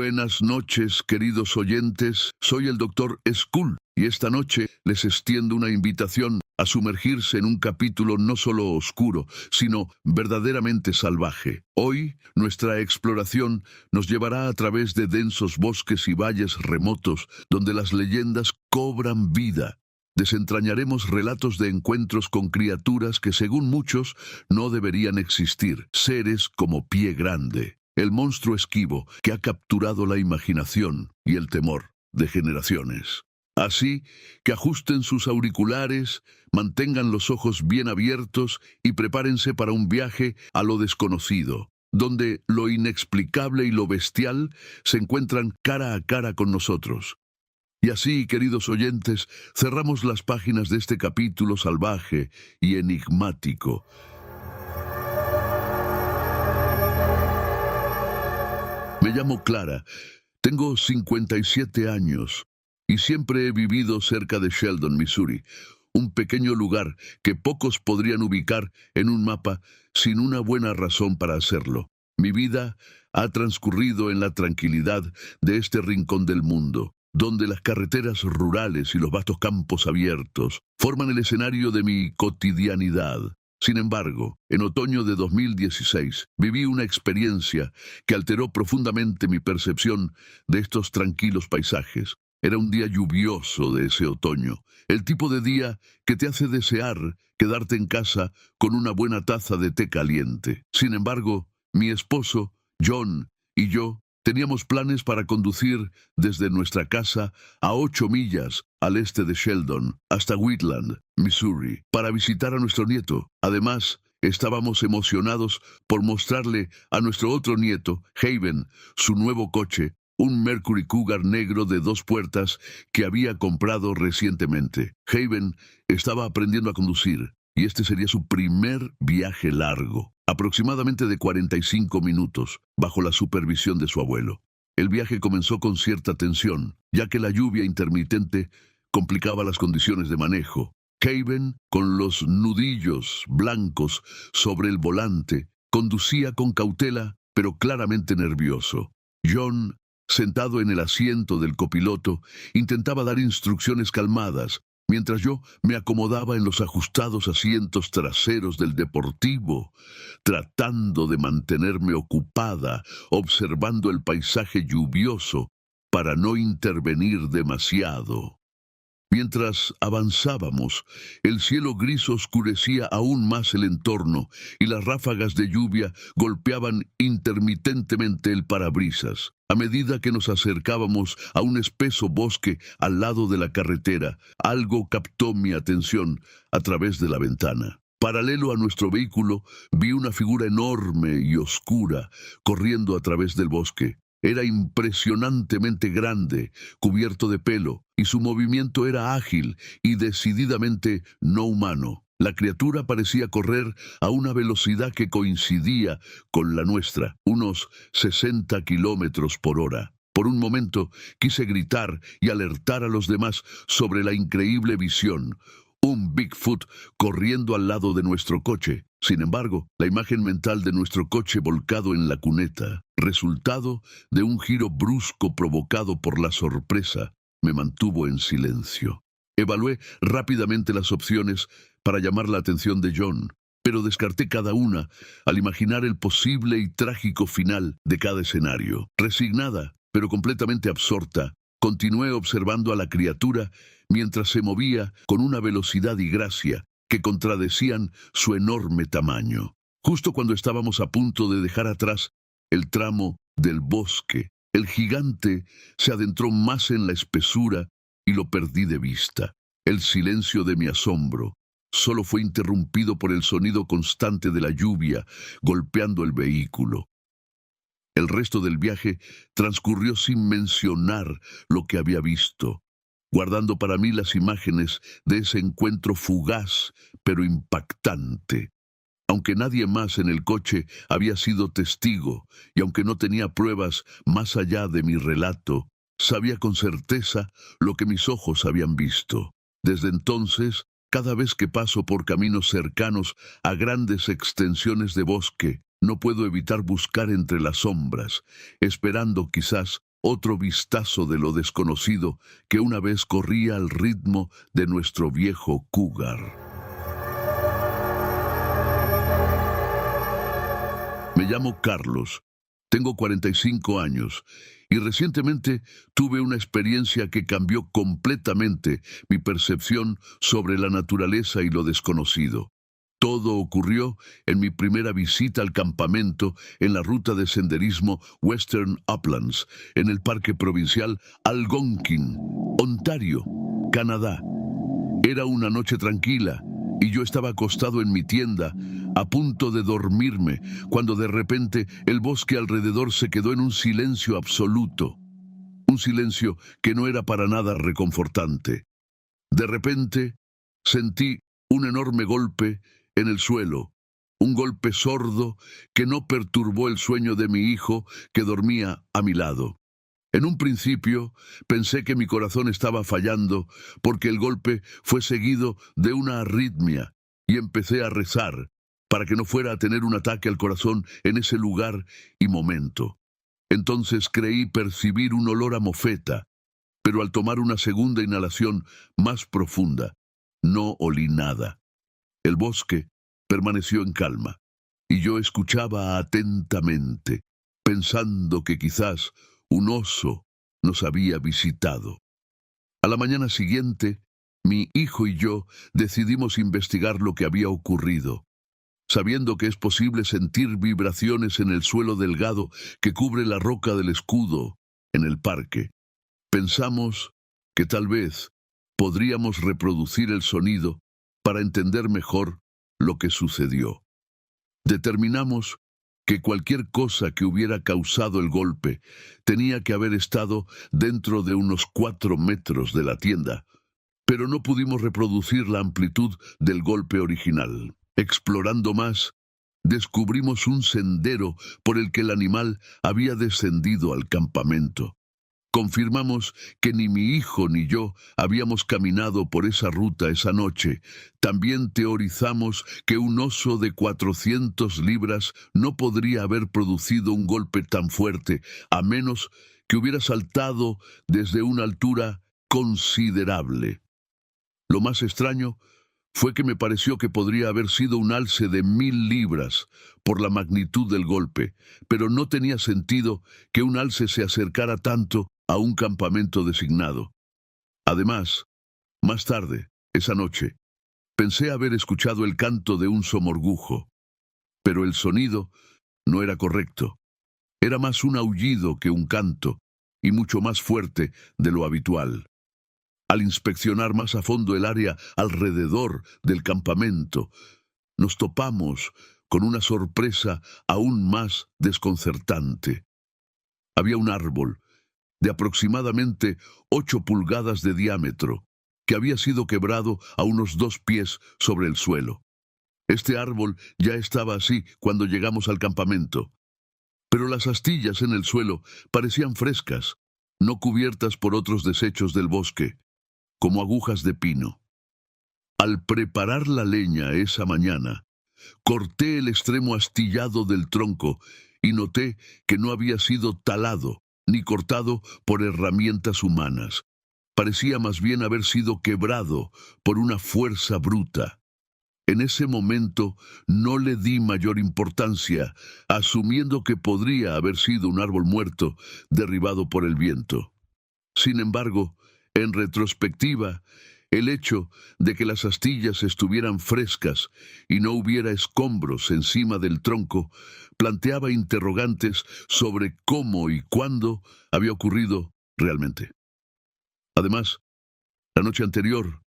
Buenas noches, queridos oyentes. Soy el Dr. Skull y esta noche les extiendo una invitación a sumergirse en un capítulo no solo oscuro, sino verdaderamente salvaje. Hoy, nuestra exploración nos llevará a través de densos bosques y valles remotos, donde las leyendas cobran vida. Desentrañaremos relatos de encuentros con criaturas que, según muchos, no deberían existir, seres como Pie Grande, el monstruo esquivo que ha capturado la imaginación y el temor de generaciones. Así que ajusten sus auriculares, mantengan los ojos bien abiertos y prepárense para un viaje a lo desconocido, donde lo inexplicable y lo bestial se encuentran cara a cara con nosotros. Y así, queridos oyentes, cerramos las páginas de este capítulo salvaje y enigmático. Me llamo Clara, tengo 57 años y siempre he vivido cerca de Sheldon, Missouri, un pequeño lugar que pocos podrían ubicar en un mapa sin una buena razón para hacerlo. Mi vida ha transcurrido en la tranquilidad de este rincón del mundo, donde las carreteras rurales y los vastos campos abiertos forman el escenario de mi cotidianidad. Sin embargo, en otoño de 2016 viví una experiencia que alteró profundamente mi percepción de estos tranquilos paisajes. Era un día lluvioso de ese otoño, el tipo de día que te hace desear quedarte en casa con una buena taza de té caliente. Sin embargo, mi esposo, John, y yo teníamos planes para conducir desde nuestra casa a 8 millas al este de Sheldon, hasta Wheatland, Missouri, para visitar a nuestro nieto. Además, estábamos emocionados por mostrarle a nuestro otro nieto, Haven, su nuevo coche, un Mercury Cougar negro de 2 puertas que había comprado recientemente. Haven estaba aprendiendo a conducir y este sería su primer viaje largo, aproximadamente de 45 minutos, bajo la supervisión de su abuelo. El viaje comenzó con cierta tensión, ya que la lluvia intermitente complicaba las condiciones de manejo. Haven, con los nudillos blancos sobre el volante, conducía con cautela, pero claramente nervioso. John, sentado en el asiento del copiloto, intentaba dar instrucciones calmadas, mientras yo me acomodaba en los ajustados asientos traseros del deportivo, tratando de mantenerme ocupada, observando el paisaje lluvioso para no intervenir demasiado. Mientras avanzábamos, el cielo gris oscurecía aún más el entorno y las ráfagas de lluvia golpeaban intermitentemente el parabrisas. A medida que nos acercábamos a un espeso bosque al lado de la carretera, algo captó mi atención a través de la ventana. Paralelo a nuestro vehículo, vi una figura enorme y oscura corriendo a través del bosque. Era impresionantemente grande, cubierto de pelo, y su movimiento era ágil y decididamente no humano. La criatura parecía correr a una velocidad que coincidía con la nuestra, unos 60 kilómetros por hora. Por un momento quise gritar y alertar a los demás sobre la increíble visión. Un Bigfoot corriendo al lado de nuestro coche. Sin embargo, la imagen mental de nuestro coche volcado en la cuneta, resultado de un giro brusco provocado por la sorpresa, me mantuvo en silencio. Evalué rápidamente las opciones para llamar la atención de John, pero descarté cada una al imaginar el posible y trágico final de cada escenario. Resignada, pero completamente absorta, continué observando a la criatura mientras se movía con una velocidad y gracia que contradecían su enorme tamaño. Justo cuando estábamos a punto de dejar atrás el tramo del bosque, el gigante se adentró más en la espesura y lo perdí de vista. El silencio de mi asombro solo fue interrumpido por el sonido constante de la lluvia golpeando el vehículo. El resto del viaje transcurrió sin mencionar lo que había visto, guardando para mí las imágenes de ese encuentro fugaz pero impactante. Aunque nadie más en el coche había sido testigo y aunque no tenía pruebas más allá de mi relato, sabía con certeza lo que mis ojos habían visto. Desde entonces, cada vez que paso por caminos cercanos a grandes extensiones de bosque, no puedo evitar buscar entre las sombras, esperando quizás otro vistazo de lo desconocido que una vez corría al ritmo de nuestro viejo Cougar. Me llamo Carlos, tengo 45 años y recientemente tuve una experiencia que cambió completamente mi percepción sobre la naturaleza y lo desconocido. Todo ocurrió en mi primera visita al campamento en la ruta de senderismo Western Uplands, en el Parque Provincial Algonquin, Ontario, Canadá. Era una noche tranquila y yo estaba acostado en mi tienda, a punto de dormirme, cuando de repente el bosque alrededor se quedó en un silencio absoluto. Un silencio que no era para nada reconfortante. De repente sentí un enorme golpe en el suelo, un golpe sordo que no perturbó el sueño de mi hijo que dormía a mi lado. En un principio pensé que mi corazón estaba fallando porque el golpe fue seguido de una arritmia y empecé a rezar para que no fuera a tener un ataque al corazón en ese lugar y momento. Entonces creí percibir un olor a mofeta, pero al tomar una segunda inhalación más profunda, no olí nada. El bosque permaneció en calma y yo escuchaba atentamente, pensando que quizás un oso nos había visitado. A la mañana siguiente, mi hijo y yo decidimos investigar lo que había ocurrido. Sabiendo que es posible sentir vibraciones en el suelo delgado que cubre la roca del escudo en el parque, pensamos que tal vez podríamos reproducir el sonido para entender mejor lo que sucedió. Determinamos que cualquier cosa que hubiera causado el golpe tenía que haber estado dentro de unos 4 metros de la tienda, pero no pudimos reproducir la amplitud del golpe original. Explorando más, descubrimos un sendero por el que el animal había descendido al campamento. Confirmamos que ni mi hijo ni yo habíamos caminado por esa ruta esa noche. También teorizamos que un oso de 400 libras no podría haber producido un golpe tan fuerte, a menos que hubiera saltado desde una altura considerable. Lo más extraño fue que me pareció que podría haber sido un alce de 1000 libras por la magnitud del golpe, pero no tenía sentido que un alce se acercara tanto a un campamento designado. Además, más tarde, esa noche, pensé haber escuchado el canto de un somorgujo, pero el sonido no era correcto. Era más un aullido que un canto, y mucho más fuerte de lo habitual. Al inspeccionar más a fondo el área alrededor del campamento, nos topamos con una sorpresa aún más desconcertante. Había un árbol de aproximadamente 8 pulgadas de diámetro, que había sido quebrado a unos 2 pies sobre el suelo. Este árbol ya estaba así cuando llegamos al campamento, pero las astillas en el suelo parecían frescas, no cubiertas por otros desechos del bosque, como agujas de pino. Al preparar la leña esa mañana, corté el extremo astillado del tronco y noté que no había sido talado ni cortado por herramientas humanas. Parecía más bien haber sido quebrado por una fuerza bruta. En ese momento no le di mayor importancia, asumiendo que podría haber sido un árbol muerto derribado por el viento. Sin embargo, en retrospectiva, el hecho de que las astillas estuvieran frescas y no hubiera escombros encima del tronco planteaba interrogantes sobre cómo y cuándo había ocurrido realmente. Además, la noche anterior,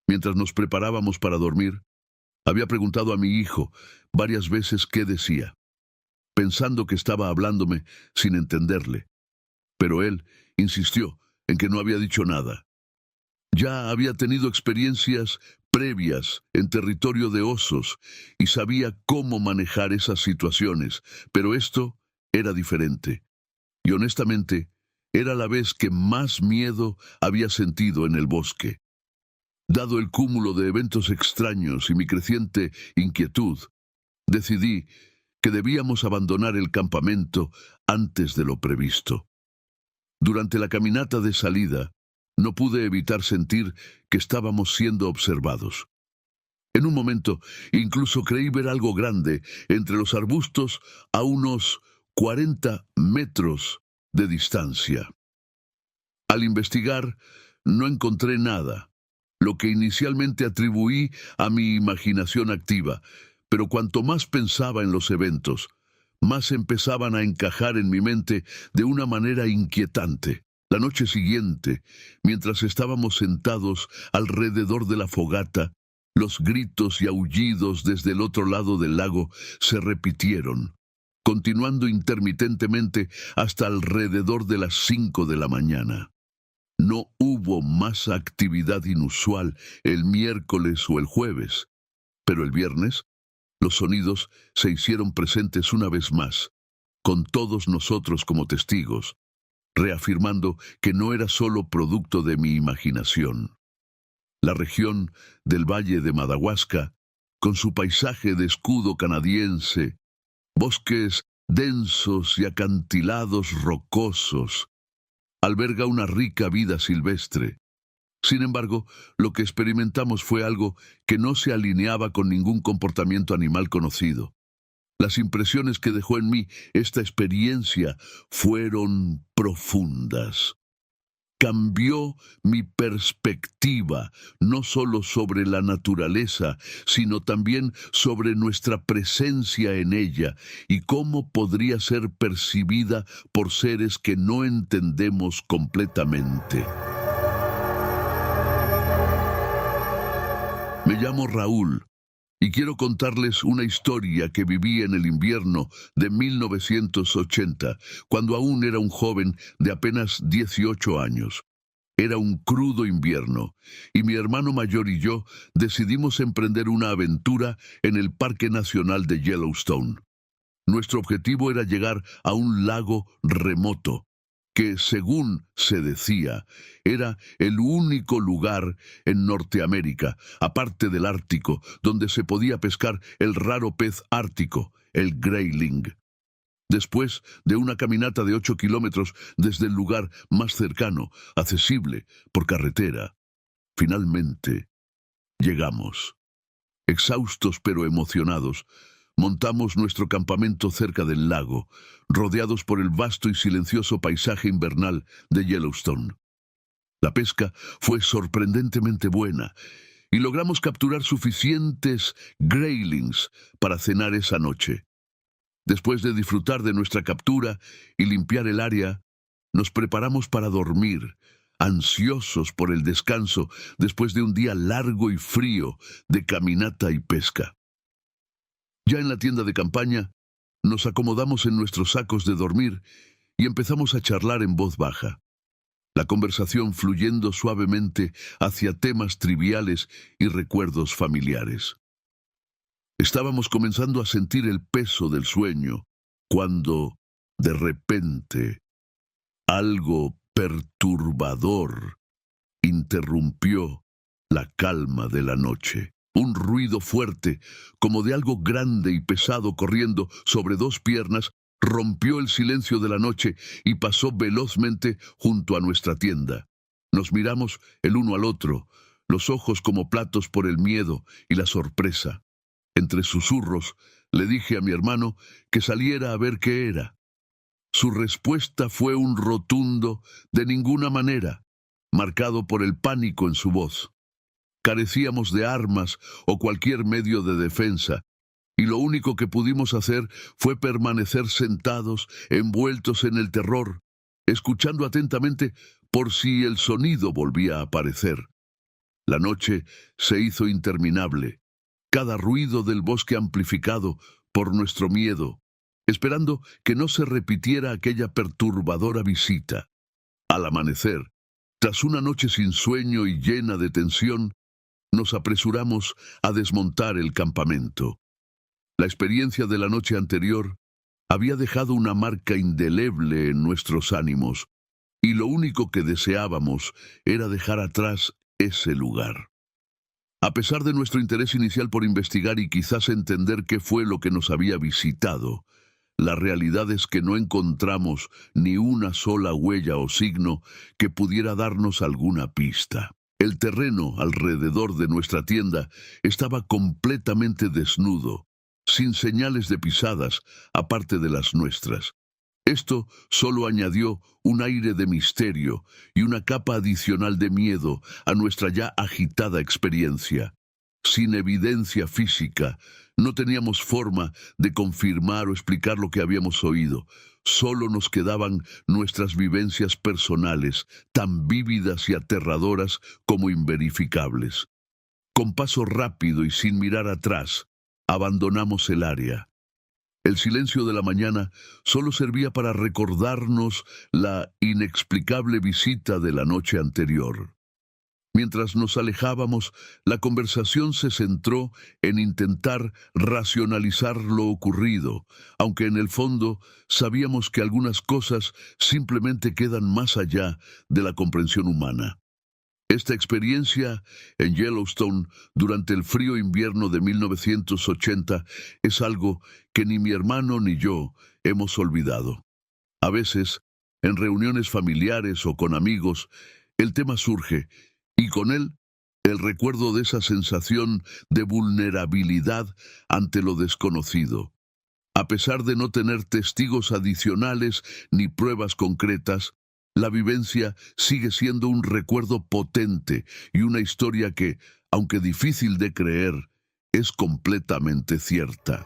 mientras nos preparábamos para dormir, había preguntado a mi hijo varias veces qué decía, pensando que estaba hablándome sin entenderle. Pero él insistió en que no había dicho nada. Ya había tenido experiencias previas en territorio de osos y sabía cómo manejar esas situaciones, pero esto era diferente. Y honestamente, era la vez que más miedo había sentido en el bosque. Dado el cúmulo de eventos extraños y mi creciente inquietud, decidí que debíamos abandonar el campamento antes de lo previsto. Durante la caminata de salida, no pude evitar sentir que estábamos siendo observados. En un momento, incluso creí ver algo grande entre los arbustos a unos 40 metros de distancia. Al investigar, no encontré nada, lo que inicialmente atribuí a mi imaginación activa, pero cuanto más pensaba en los eventos, más empezaban a encajar en mi mente de una manera inquietante. La noche siguiente, mientras estábamos sentados alrededor de la fogata, los gritos y aullidos desde el otro lado del lago se repitieron, continuando intermitentemente hasta alrededor de las 5 de la mañana. No hubo más actividad inusual el miércoles o el jueves, pero el viernes los sonidos se hicieron presentes una vez más, con todos nosotros como testigos, reafirmando que no era solo producto de mi imaginación. La región del Valle de Madawaska, con su paisaje de escudo canadiense, bosques densos y acantilados rocosos, alberga una rica vida silvestre. Sin embargo, lo que experimentamos fue algo que no se alineaba con ningún comportamiento animal conocido. Las impresiones que dejó en mí esta experiencia fueron profundas. Cambió mi perspectiva, no solo sobre la naturaleza, sino también sobre nuestra presencia en ella y cómo podría ser percibida por seres que no entendemos completamente. Me llamo Raúl y quiero contarles una historia que viví en el invierno de 1980, cuando aún era un joven de apenas 18 años. Era un crudo invierno, y mi hermano mayor y yo decidimos emprender una aventura en el Parque Nacional de Yellowstone. Nuestro objetivo era llegar a un lago remoto, que, según se decía, era el único lugar en Norteamérica, aparte del Ártico, donde se podía pescar el raro pez ártico, el grayling. Después de una caminata de 8 kilómetros desde el lugar más cercano, accesible por carretera, finalmente llegamos. Exhaustos pero emocionados, montamos nuestro campamento cerca del lago, rodeados por el vasto y silencioso paisaje invernal de Yellowstone. La pesca fue sorprendentemente buena y logramos capturar suficientes graylings para cenar esa noche. Después de disfrutar de nuestra captura y limpiar el área, nos preparamos para dormir, ansiosos por el descanso después de un día largo y frío de caminata y pesca. Ya en la tienda de campaña, nos acomodamos en nuestros sacos de dormir y empezamos a charlar en voz baja. La conversación fluyendo suavemente hacia temas triviales y recuerdos familiares. Estábamos comenzando a sentir el peso del sueño, cuando, de repente, algo perturbador interrumpió la calma de la noche. Un ruido fuerte, como de algo grande y pesado corriendo sobre dos piernas, rompió el silencio de la noche y pasó velozmente junto a nuestra tienda. Nos miramos el uno al otro, los ojos como platos por el miedo y la sorpresa. Entre susurros, le dije a mi hermano que saliera a ver qué era. Su respuesta fue un rotundo "de ninguna manera", marcado por el pánico en su voz. Carecíamos de armas o cualquier medio de defensa, y lo único que pudimos hacer fue permanecer sentados, envueltos en el terror, escuchando atentamente por si el sonido volvía a aparecer. La noche se hizo interminable, cada ruido del bosque amplificado por nuestro miedo, esperando que no se repitiera aquella perturbadora visita. Al amanecer, tras una noche sin sueño y llena de tensión, nos apresuramos a desmontar el campamento. La experiencia de la noche anterior había dejado una marca indeleble en nuestros ánimos, y lo único que deseábamos era dejar atrás ese lugar. A pesar de nuestro interés inicial por investigar y quizás entender qué fue lo que nos había visitado, La realidad es que no encontramos ni una sola huella o signo que pudiera darnos alguna pista. El terreno alrededor de nuestra tienda estaba completamente desnudo, sin señales de pisadas, aparte de las nuestras. Esto solo añadió un aire de misterio y una capa adicional de miedo a nuestra ya agitada experiencia. Sin evidencia física, no teníamos forma de confirmar o explicar lo que habíamos oído. Solo nos quedaban nuestras vivencias personales, tan vívidas y aterradoras como inverificables. Con paso rápido y sin mirar atrás, abandonamos el área. El silencio de la mañana solo servía para recordarnos la inexplicable visita de la noche anterior. Mientras nos alejábamos, la conversación se centró en intentar racionalizar lo ocurrido, aunque en el fondo sabíamos que algunas cosas simplemente quedan más allá de la comprensión humana. Esta experiencia en Yellowstone durante el frío invierno de 1980 es algo que ni mi hermano ni yo hemos olvidado. A veces, en reuniones familiares o con amigos, el tema surge y con él el recuerdo de esa sensación de vulnerabilidad ante lo desconocido. A pesar de no tener testigos adicionales ni pruebas concretas, la vivencia sigue siendo un recuerdo potente y una historia que, aunque difícil de creer, es completamente cierta.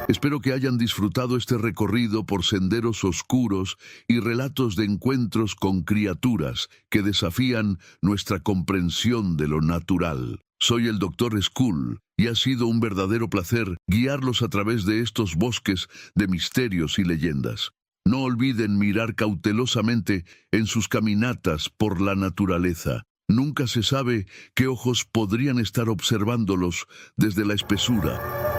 Espero que hayan disfrutado este recorrido por senderos oscuros y relatos de encuentros con criaturas que desafían nuestra comprensión de lo natural. Soy el Dr. Skull y ha sido un verdadero placer guiarlos a través de estos bosques de misterios y leyendas. No olviden mirar cautelosamente en sus caminatas por la naturaleza. Nunca se sabe qué ojos podrían estar observándolos desde la espesura.